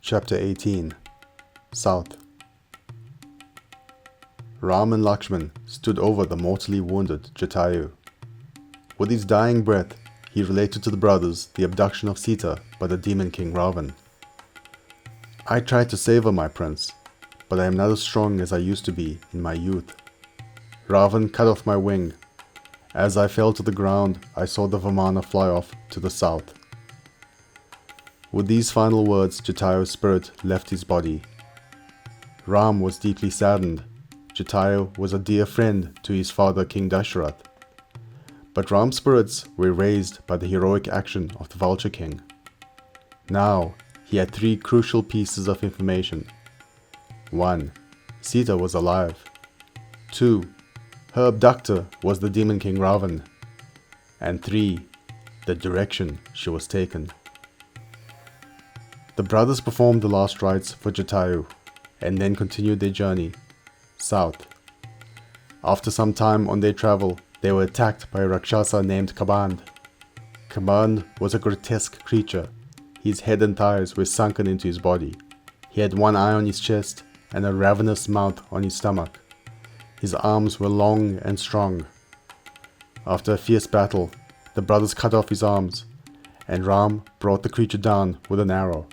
Chapter 18 South. Ram and Lakshmana stood over the mortally wounded Jatayu. With his dying breath, he related to the brothers the abduction of Sita by the demon king Ravana. "I tried to save her, my prince, but I am not as strong as I used to be in my youth. Ravana cut off my wing. As I fell to the ground, I saw the Ravana fly off to the south." With these final words, Jatayu's spirit left his body. Ram was deeply saddened. Jatayu was a dear friend to his father King Dasharath. But Ram's spirits were raised by the heroic action of the Vulture King. Now, he had three crucial pieces of information. 1. Sita was alive. 2. Her abductor was the demon king Ravana. And 3. The direction she was taken. The brothers performed the last rites for Jatayu and then continued their journey south. After some time on their travel, they were attacked by a Rakshasa named Kaband. Kaband was a grotesque creature. His head and thighs were sunken into his body. He had one eye on his chest and a ravenous mouth on his stomach. His arms were long and strong. After a fierce battle, the brothers cut off his arms, and Ram brought the creature down with an arrow.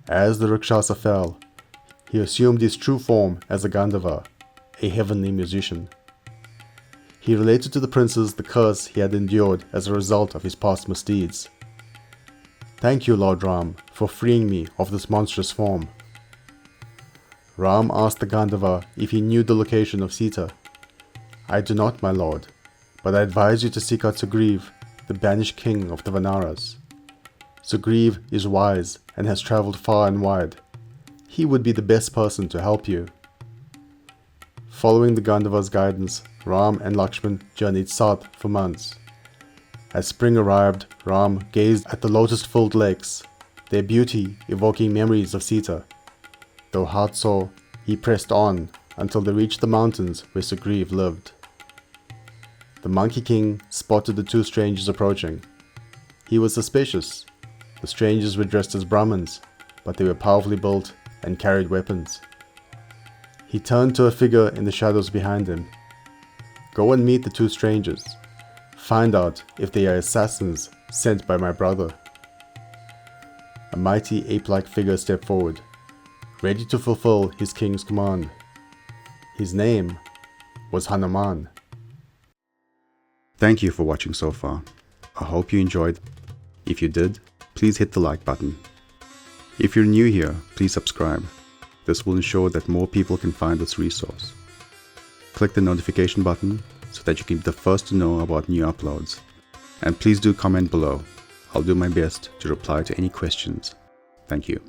As the Rakshasa fell, he assumed his true form as a Gandharva, a heavenly musician. He related to the princes the curse he had endured as a result of his past misdeeds. "Thank you, Lord Ram, for freeing me of this monstrous form." Ram asked the Gandharva if he knew the location of Sita. "I do not, my lord, but I advise you to seek out Sugriv, the banished king of the Vanaras. Sugriv is wise and has travelled far and wide. He would be the best person to help you." Following the Gandharva's guidance, Ram and Lakshmana journeyed south for months. As spring arrived, Ram gazed at the lotus-filled lakes, their beauty evoking memories of Sita. Though heartsore, he pressed on until they reached the mountains where Sugriv lived. The Monkey King spotted the two strangers approaching. He was suspicious. The strangers were dressed as Brahmins, but they were powerfully built and carried weapons. He turned to a figure in the shadows behind him. "Go and meet the two strangers. Find out if they are assassins sent by my brother." A mighty ape-like figure stepped forward, ready to fulfill his king's command. His name was Hanuman. Thank you for watching so far. I hope you enjoyed. If you did, please hit the like button. If you're new here, please subscribe. This will ensure that more people can find this resource. Click the notification button so that you can be the first to know about new uploads. And please do comment below. I'll do my best to reply to any questions. Thank you.